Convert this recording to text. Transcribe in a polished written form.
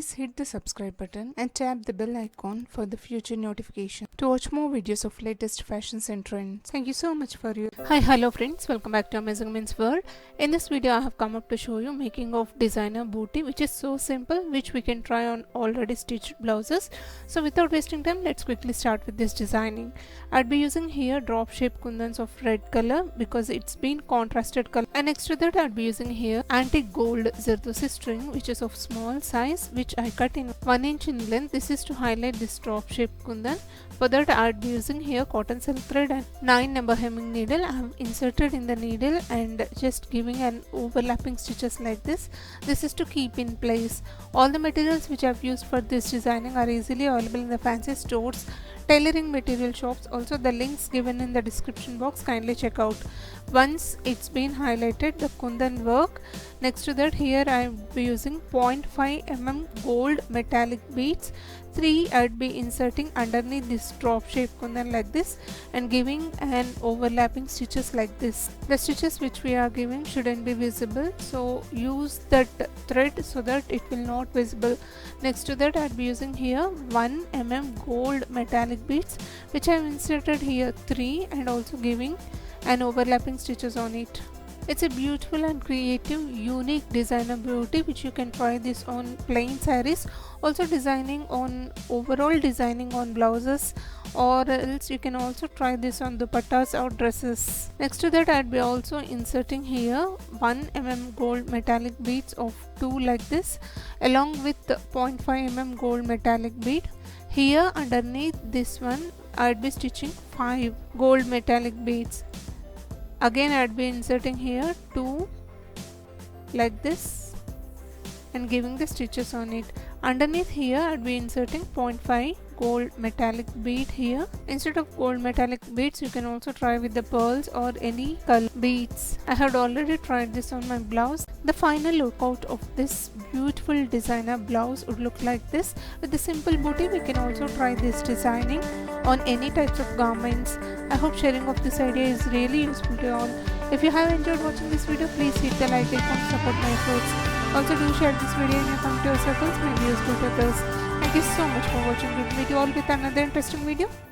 Please hit the subscribe button and tap the bell icon for the future notification to watch more videos of latest fashions and trends. Thank you so much for your. Hi, hello friends, welcome back to Amazing Men's World. In this video I have come up to show you making of designer booty, which is so simple, which we can try on already stitched blouses. So without wasting time, let's quickly start with this designing. I'd be using here drop shape kundans of red color because it's been contrasted color, and next to that I'd be using here antique gold Zardosi string, which is of small size, which I cut in 1 inch in length. This is to highlight this drop shape kundan. For that I'd be using here cotton silk thread and 9 number hemming needle. I have inserted in the needle and just giving an overlapping stitches like this. This is to keep in place. All the materials which I've used for this designing are easily available in the fancy stores, tailoring material shops. Also the links given in the description box, kindly check out. Once it's been highlighted, the kundan work, next to that here I'll be using 0.5 mm gold metallic beads. 3 I'd be inserting underneath this drop shape kundan like this and giving an overlapping stitches like this. The stitches which we are giving shouldn't be visible, so use that thread so that it will not visible. Next to that I'd be using here 1 mm gold metallic beads, which I've inserted here 3 and also giving an overlapping stitches on it. It's a beautiful and creative, unique designer beauty which you can try this on plain sarees, also designing on overall designing on blouses, or else you can also try this on dupattas or dresses. Next to that I'd be also inserting here 1 mm gold metallic beads of 2 like this, along with 0.5 mm gold metallic bead. Here underneath this one I'd be stitching 5 gold metallic beads. Again I'd be inserting here 2 like this and giving the stitches on it. Underneath here I'd be inserting 0.5 gold metallic bead here. Instead of gold metallic beads, you can also try with the pearls or any color beads. I had already tried this on my blouse. The final lookout of this beautiful designer blouse would look like this. With the simple booty, we can also try this designing on any types of garments. I hope sharing of this idea is really useful to all. If you have enjoyed watching this video, please hit the like icon to support my efforts. Also do share this video in your community circles, maybe useful to others. Thank you so much for watching. We'll meet you all with another interesting video.